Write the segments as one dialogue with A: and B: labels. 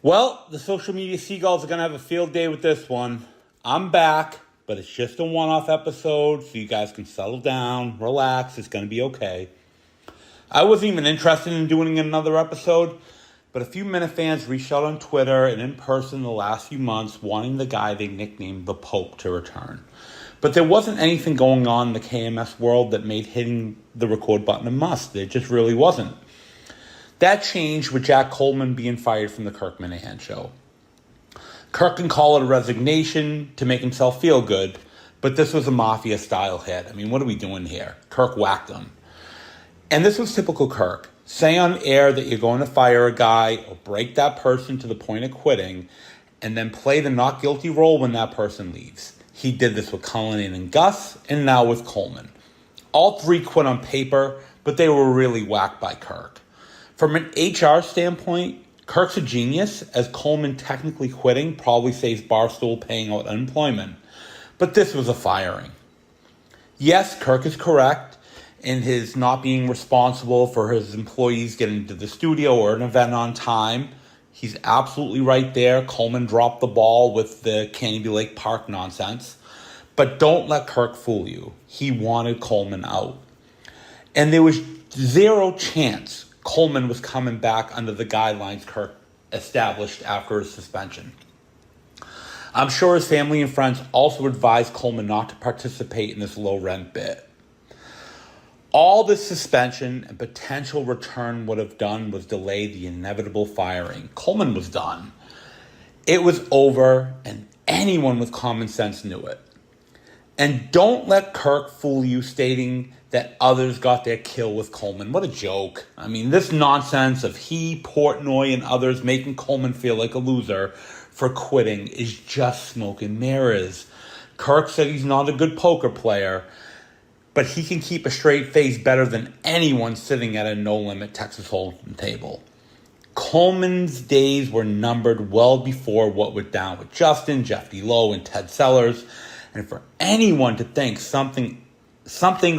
A: Well, the social media seagulls are going to have a field day with this one. I'm back, but it's just a one-off episode, so you guys can settle down, relax, it's going to be okay. I wasn't even interested in doing another episode, but a few Minute fans reached out on Twitter and in person the last few months wanting the guy they nicknamed the Pope to return. But there wasn't anything going on in the KMS world that made hitting the record button a must. There just really wasn't. That changed with Jack Coleman being fired from the Kirk Minahan show. Kirk can call it a resignation to make himself feel good, but this was a mafia-style hit. I mean, what are we doing here? Kirk whacked him. And this was typical Kirk. Say on air that you're going to fire a guy or break that person to the point of quitting, and then play the not guilty role when that person leaves. He did this with Cullinane and Gus, and now with Coleman. All three quit on paper, but they were really whacked by Kirk. From an HR standpoint, Kirk's a genius, as Coleman technically quitting probably saves Barstool paying out unemployment. But this was a firing. Yes, Kirk is correct in his not being responsible for his employees getting to the studio or an event on time. He's absolutely right there. Coleman dropped the ball with the Canby Lake Park nonsense. But don't let Kirk fool you. He wanted Coleman out. And there was zero chance Coleman was coming back under the guidelines Kirk established after his suspension. I'm sure his family and friends also advised Coleman not to participate in this low-rent bit. All this suspension and potential return would have done was delay the inevitable firing. Coleman was done. It was over, and anyone with common sense knew it. And don't let Kirk fool you stating that others got their kill with Coleman. What a joke. I mean, this nonsense of he, Portnoy, and others making Coleman feel like a loser for quitting is just smoke and mirrors. Kirk said he's not a good poker player, but he can keep a straight face better than anyone sitting at a no-limit Texas Hold'em table. Coleman's days were numbered well before what went down with Justin, Jeff Lowe, and Ted Sellers. And for anyone to think something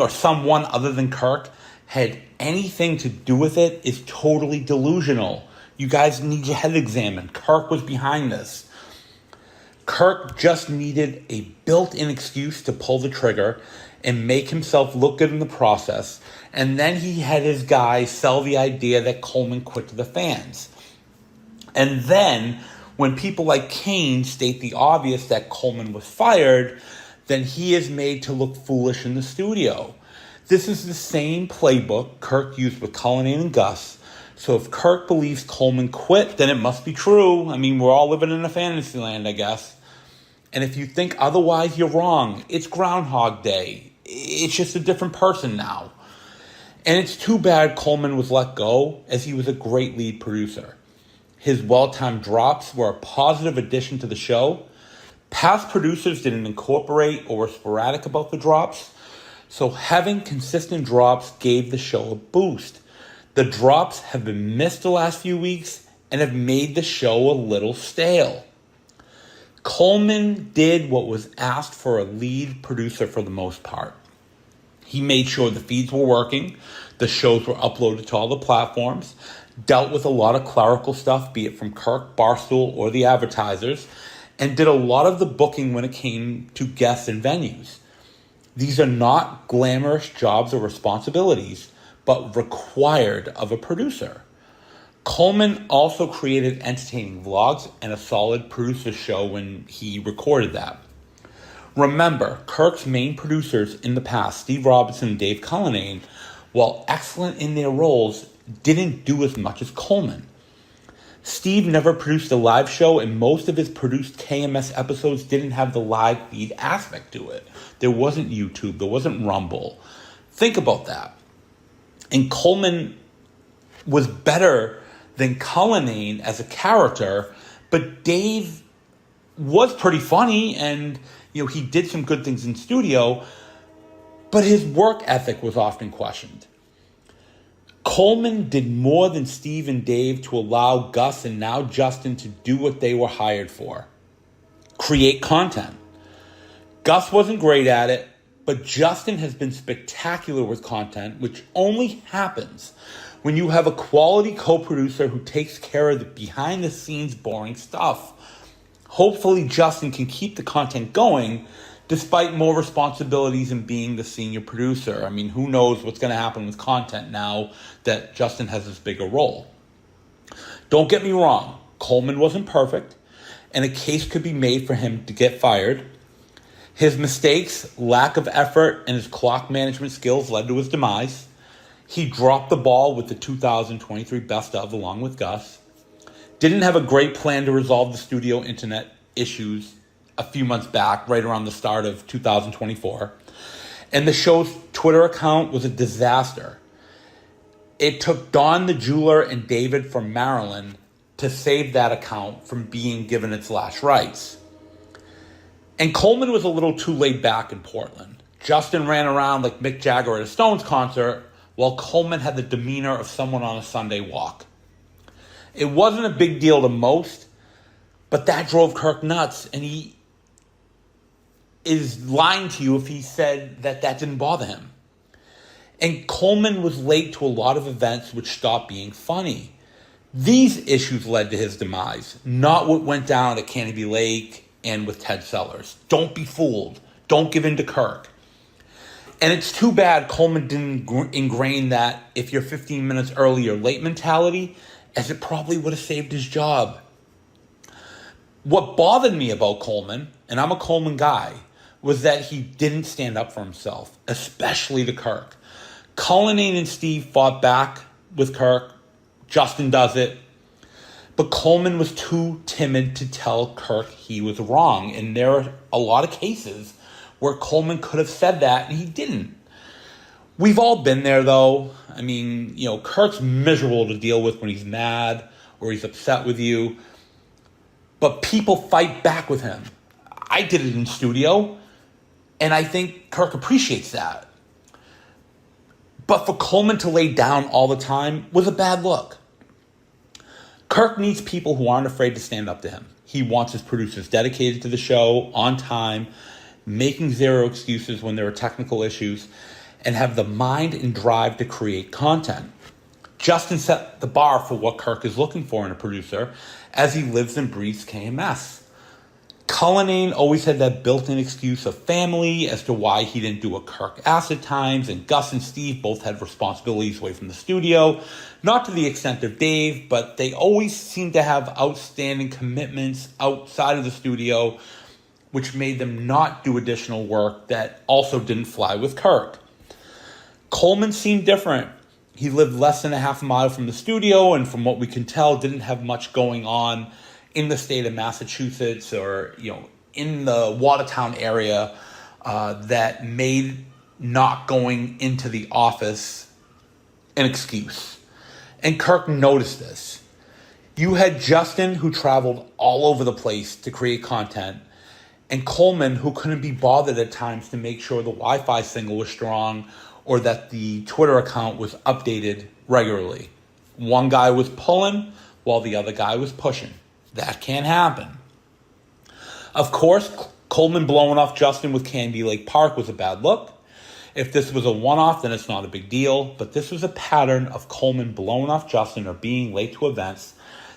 A: or someone other than Kirk had anything to do with it is totally delusional. You guys need your head examined. Kirk was behind this. Kirk just needed a built-in excuse to pull the trigger and make himself look good in the process. And then he had his guys sell the idea that Coleman quit to the fans. And then when people like Kane state the obvious that Coleman was fired, then he is made to look foolish in the studio. This is the same playbook Kirk used with Cullinane and Gus. So if Kirk believes Coleman quit, then it must be true. I mean, we're all living in a fantasy land, I guess. And if you think otherwise, you're wrong. It's Groundhog Day. It's just a different person now. And it's too bad Coleman was let go, as he was a great lead producer. His well-timed drops were a positive addition to the show. Past producers didn't incorporate or were sporadic about the drops, so having consistent drops gave the show a boost. The drops have been missed the last few weeks and have made the show a little stale. Coleman did what was asked for a lead producer for the most part. He made sure the feeds were working, the shows were uploaded to all the platforms, dealt with a lot of clerical stuff, be it from Kirk, Barstool, or the advertisers, and did a lot of the booking when it came to guests and venues. These are not glamorous jobs or responsibilities, but required of a producer. Coleman also created entertaining vlogs and a solid producer show when he recorded that. Remember, Kirk's main producers in the past, Steve Robinson and Dave Cullinane, while excellent in their roles, didn't do as much as Coleman. Steve never produced a live show, and most of his produced KMS episodes didn't have the live feed aspect to it. There wasn't YouTube. There wasn't Rumble. Think about that. And Coleman was better than Cullinane as a character, but Dave was pretty funny, and he did some good things in studio, but his work ethic was often questioned. Coleman did more than Steve and Dave to allow Gus and now Justin to do what they were hired for: create content. Gus wasn't great at it, but Justin has been spectacular with content, which only happens when you have a quality co-producer who takes care of the behind-the-scenes boring stuff. Hopefully Justin can keep the content going despite more responsibilities in being the senior producer. I mean, who knows what's going to happen with content now that Justin has this bigger role. Don't get me wrong, Coleman wasn't perfect, and a case could be made for him to get fired. His mistakes, lack of effort, and his clock management skills led to his demise. He dropped the ball with the 2023 Best Of along with Gus. Didn't have a great plan to resolve the studio internet issues a few months back, right around the start of 2024. And the show's Twitter account was a disaster. It took Don the jeweler and David from Maryland to save that account from being given its last rites. And Coleman was a little too laid back in Portland. Justin ran around like Mick Jagger at a Stones concert, while Coleman had the demeanor of someone on a Sunday walk. It wasn't a big deal to most, but that drove Kirk nuts, and he is lying to you if he said that didn't bother him. And Coleman was late to a lot of events which stopped being funny. These issues led to his demise, not what went down at Canopy Lake and with Ted Sellers. Don't be fooled. Don't give in to Kirk. And it's too bad Coleman didn't ingrain that if you're 15 minutes early, you're late mentality, as it probably would have saved his job. What bothered me about Coleman, and I'm a Coleman guy, was that he didn't stand up for himself, especially to Kirk. Cullinane and Steve fought back with Kirk. Justin does it. But Coleman was too timid to tell Kirk he was wrong. And there are a lot of cases where Coleman could have said that, and he didn't. We've all been there, though. I mean, Kirk's miserable to deal with when he's mad or he's upset with you. But people fight back with him. I did it in studio, and I think Kirk appreciates that. But for Coleman to lay down all the time was a bad look. Kirk needs people who aren't afraid to stand up to him. He wants his producers dedicated to the show, on time, making zero excuses when there are technical issues, and have the mind and drive to create content. Justin set the bar for what Kirk is looking for in a producer, as he lives and breathes KMS. Cullinane always had that built-in excuse of family as to why he didn't do a Kirk acid times, and Gus and Steve both had responsibilities away from the studio, not to the extent of Dave, but they always seemed to have outstanding commitments outside of the studio, which made them not do additional work that also didn't fly with Kirk. Coleman seemed different. He lived less than a half a mile from the studio, and from what we can tell, didn't have much going on in the state of Massachusetts or, in the Watertown area that made not going into the office an excuse. And Kirk noticed this. You had Justin, who traveled all over the place to create content, and Coleman, who couldn't be bothered at times to make sure the Wi-Fi signal was strong or that the Twitter account was updated regularly. One guy was pulling while the other guy was pushing. That can't happen. Of course, Coleman blowing off Justin with Candy Lake Park was a bad look. If this was a one-off, then it's not a big deal. But this was a pattern of Coleman blowing off Justin or being late to events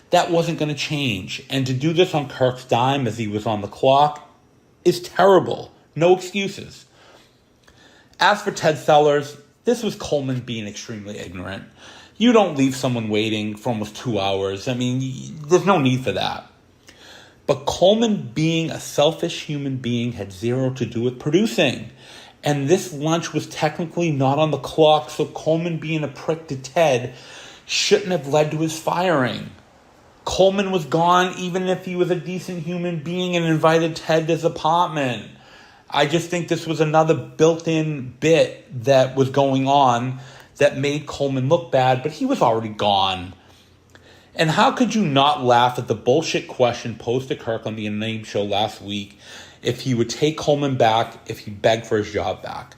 A: that wasn't going to change. And to do this on Kirk's dime as he was on the clock is terrible. No excuses. As for Ted Sellers, this was Coleman being extremely ignorant. You don't leave someone waiting for almost 2 hours. I mean, there's no need for that. But Coleman, being a selfish human being, had zero to do with producing. And this lunch was technically not on the clock, so Coleman being a prick to Ted shouldn't have led to his firing. Coleman was gone even if he was a decent human being and invited Ted to his apartment. I just think this was another built-in bit that was going on that made Coleman look bad, but he was already gone. And how could you not laugh at the bullshit question posed to Kirk on the Unnamed show last week if he would take Coleman back if he begged for his job back?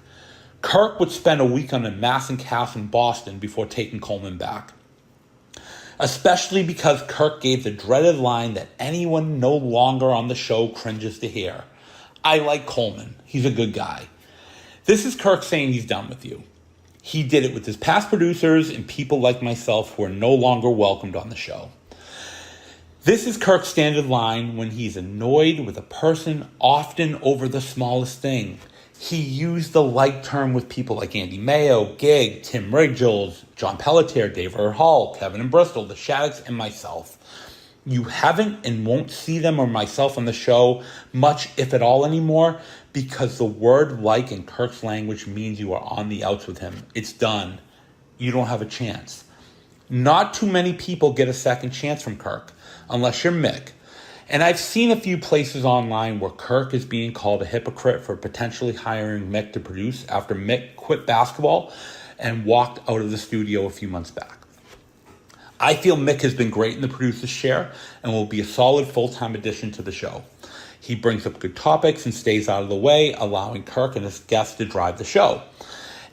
A: Kirk would spend a week on a mass and cast in Boston before taking Coleman back. Especially because Kirk gave the dreaded line that anyone no longer on the show cringes to hear. I like Coleman. He's a good guy. This is Kirk saying he's done with you. He did it with his past producers and people like myself who are no longer welcomed on the show. This is Kirk's standard line when he's annoyed with a person, often over the smallest thing. He used the like term with people like Andy Mayo, Gig, Tim Rigels, John Pelletier, Dave Earl Hall, Kevin and Bristol, the Shaddocks, and myself. You haven't and won't see them or myself on the show much, if at all, anymore, because the word like in Kirk's language means you are on the outs with him. It's done. You don't have a chance. Not too many people get a second chance from Kirk, unless you're Mick. And I've seen a few places online where Kirk is being called a hypocrite for potentially hiring Mick to produce after Mick quit basketball and walked out of the studio a few months back. I feel Mick has been great in the producer's chair and will be a solid full-time addition to the show. He brings up good topics and stays out of the way, allowing Kirk and his guests to drive the show.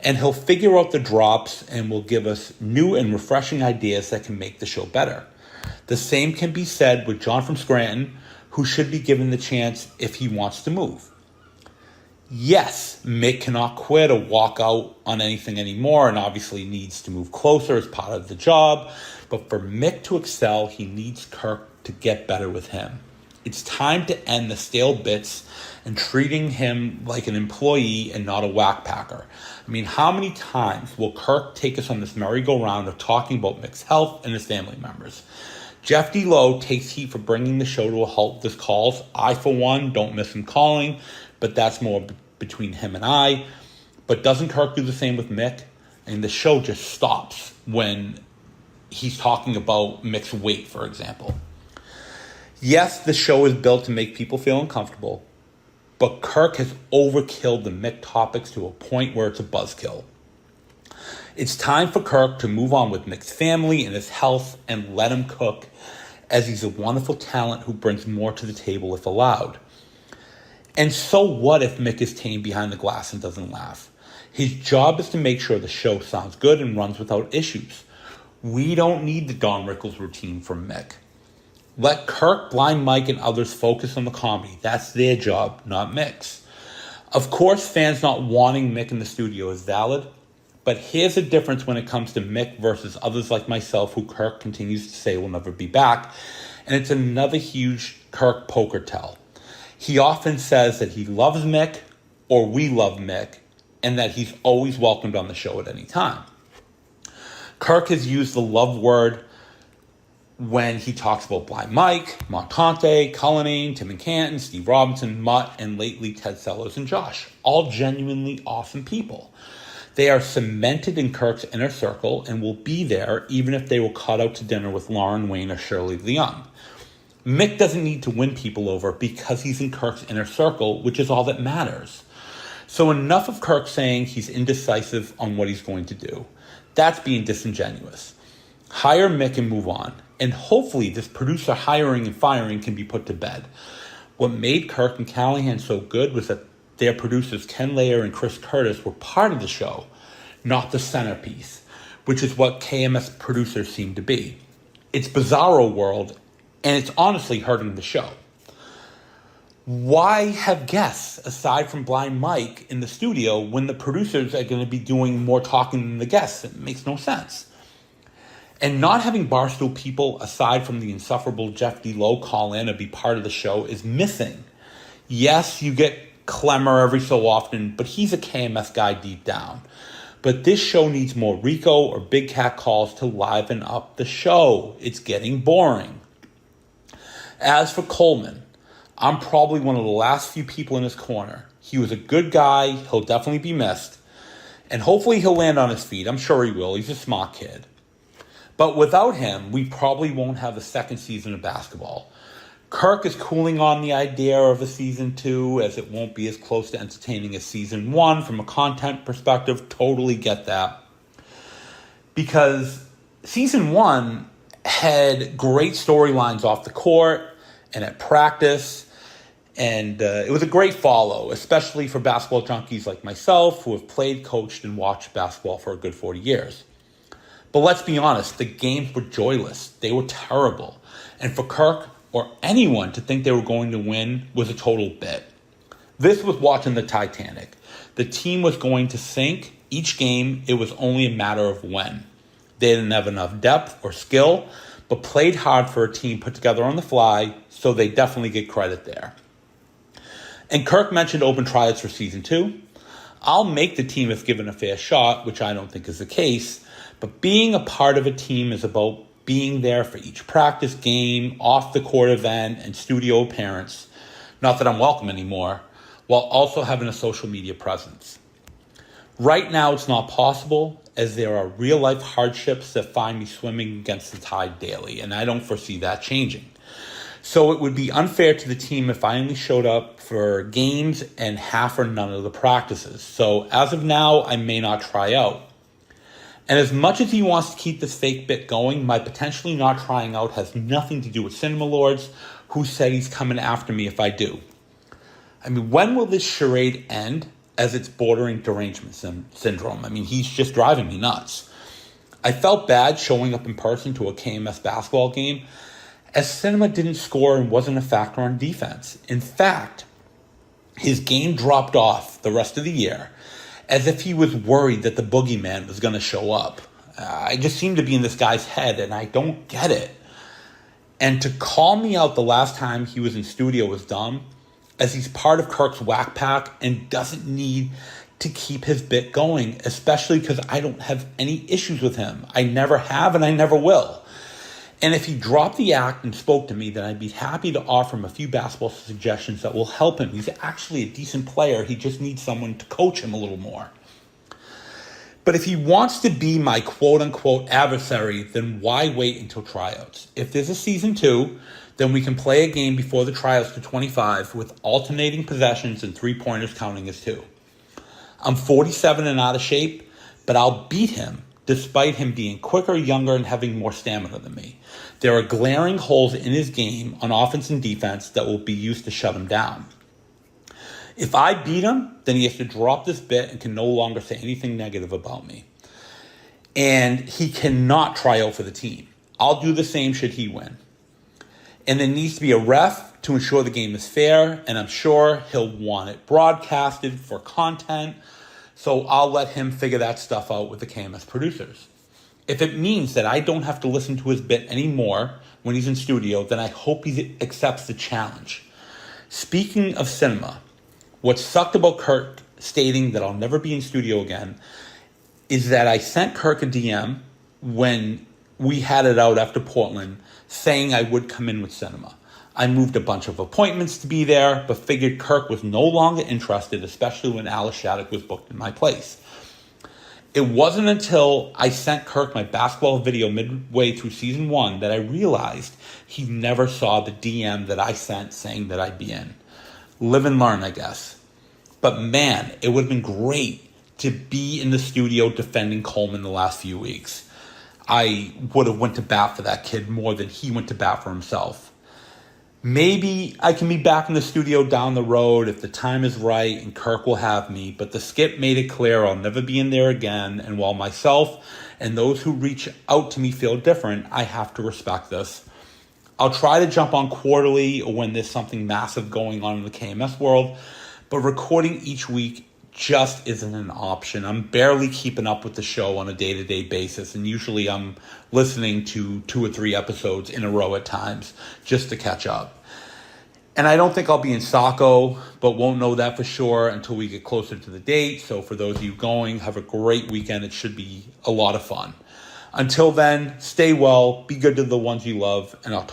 A: And he'll figure out the drops and will give us new and refreshing ideas that can make the show better. The same can be said with John from Scranton, who should be given the chance if he wants to move. Yes, Mick cannot quit or walk out on anything anymore and obviously needs to move closer as part of the job. But for Mick to excel, he needs Kirk to get better with him. It's time to end the stale bits and treating him like an employee and not a whack packer. I mean, how many times will Kirk take us on this merry-go-round of talking about Mick's health and his family members? Jeff D. Lowe takes heat for bringing the show to a halt with his calls. I, for one, don't miss him calling, but that's more between him and I. But doesn't Kirk do the same with Mick? And the show just stops when he's talking about Mick's weight, for example. Yes, the show is built to make people feel uncomfortable, but Kirk has overkilled the Mick topics to a point where it's a buzzkill. It's time for Kirk to move on with Mick's family and his health and let him cook, as he's a wonderful talent who brings more to the table if allowed. And so what if Mick is tame behind the glass and doesn't laugh? His job is to make sure the show sounds good and runs without issues. We don't need the Don Rickles routine from Mick. Let Kirk, Blind Mike, and others focus on the comedy. That's their job, not Mick's. Of course, fans not wanting Mick in the studio is valid, but here's the difference when it comes to Mick versus others like myself who Kirk continues to say will never be back, and it's another huge Kirk poker tell. He often says that he loves Mick, or we love Mick, and that he's always welcomed on the show at any time. Kirk has used the love word when he talks about Blind Mike, Montante, Cullinane, Tim and Canton, Steve Robinson, Mutt, and lately Ted Sellers and Josh. All genuinely awesome people. They are cemented in Kirk's inner circle and will be there even if they were caught out to dinner with Lauren Wayne or Shirley Leung. Mick doesn't need to win people over because he's in Kirk's inner circle, which is all that matters. So enough of Kirk saying he's indecisive on what he's going to do. That's being disingenuous. Hire Mick and move on. And hopefully this producer hiring and firing can be put to bed. What made Kirk and Callahan so good was that their producers Ken Layer and Chris Curtis were part of the show, not the centerpiece, which is what KMS producers seem to be. It's bizarro world, and it's honestly hurting the show. Why have guests, aside from Blind Mike, in the studio when the producers are going to be doing more talking than the guests? It makes no sense. And not having Barstool people, aside from the insufferable Jeff D. Lowe call in and be part of the show, is missing. Yes, you get Clemmer every so often, but he's a KMS guy deep down. But this show needs more Rico or Big Cat calls to liven up the show. It's getting boring. As for Coleman, I'm probably one of the last few people in his corner. He was a good guy. He'll definitely be missed. And hopefully he'll land on his feet. I'm sure he will. He's a smart kid. But without him, we probably won't have a second season of basketball. Kirk is cooling on the idea of a season 2, as it won't be as close to entertaining as season 1 from a content perspective. Totally get that. Because season 1 had great storylines off the court and at practice, and it was a great follow, especially for basketball junkies like myself who have played, coached, and watched basketball for a good 40 years. But let's be honest, the games were joyless. They were terrible. And for Kirk or anyone to think they were going to win was a total bit. This was watching the Titanic. The team was going to sink, Each game, it was only a matter of when. They didn't have enough depth or skill, but played hard for a team put together on the fly, so they definitely get credit there. And Kirk mentioned open tryouts for season 2. I'll make the team if given a fair shot, which I don't think is the case, but being a part of a team is about being there for each practice, game, off-the-court event, and studio appearance. Not that I'm welcome anymore, while also having a social media presence. Right now, it's not possible, as there are real-life hardships that find me swimming against the tide daily, and I don't foresee that changing. So it would be unfair to the team if I only showed up for games and half or none of the practices. So as of now, I may not try out. And as much as he wants to keep this fake bit going, my potentially not trying out has nothing to do with Cinema Lords, who said he's coming after me if I do. I mean, when will this charade end, as it's bordering derangement syndrome? I mean, he's just driving me nuts. I felt bad showing up in person to a KMS basketball game, as Cinema didn't score and wasn't a factor on defense. In fact, his game dropped off the rest of the year, as if he was worried that the boogeyman was going to show up. I just seem to be in this guy's head, and I don't get it. And to call me out the last time he was in studio was dumb, as he's part of Kirk's whack pack and doesn't need to keep his bit going, especially because I don't have any issues with him. I never have, and I never will. And if he dropped the act and spoke to me, then I'd be happy to offer him a few basketball suggestions that will help him. He's actually a decent player. He just needs someone to coach him a little more. But if he wants to be my quote-unquote adversary, then why wait until tryouts? If there's a season 2, then we can play a game before the tryouts to 25 with alternating possessions and three-pointers counting as 2. I'm 47 and out of shape, but I'll beat him despite him being quicker, younger, and having more stamina than me. There are glaring holes in his game on offense and defense that will be used to shut him down. If I beat him, then he has to drop this bit and can no longer say anything negative about me. And he cannot try out for the team. I'll do the same should he win. And there needs to be a ref to ensure the game is fair, and I'm sure he'll want it broadcasted for content, so I'll let him figure that stuff out with the KMS producers. If it means that I don't have to listen to his bit anymore when he's in studio, then I hope he accepts the challenge. Speaking of Cinema, what sucked about Kirk stating that I'll never be in studio again is that I sent Kirk a DM when we had it out after Portland saying I would come in with Cinema. I moved a bunch of appointments to be there, but figured Kirk was no longer interested, especially when Alice Shattuck was booked in my place. It wasn't until I sent Kirk my basketball video midway through season 1 that I realized he never saw the DM that I sent saying that I'd be in. Live and learn, I guess. But man, it would have been great to be in the studio defending Coleman the last few weeks. I would have went to bat for that kid more than he went to bat for himself. Maybe I can be back in the studio down the road if the time is right and Kirk will have me, but the skip made it clear I'll never be in there again, and while myself and those who reach out to me feel different, I have to respect this. I'll try to jump on quarterly or when there's something massive going on in the KMS world, but recording each week just isn't an option. I'm barely keeping up with the show on a day-to-day basis, and usually I'm listening to 2 or 3 episodes in a row at times just to catch up. And I don't think I'll be in Saco, but won't know that for sure until we get closer to the date. So for those of you going, have a great weekend. It should be a lot of fun. Until then, stay well, be good to the ones you love, and I'll talk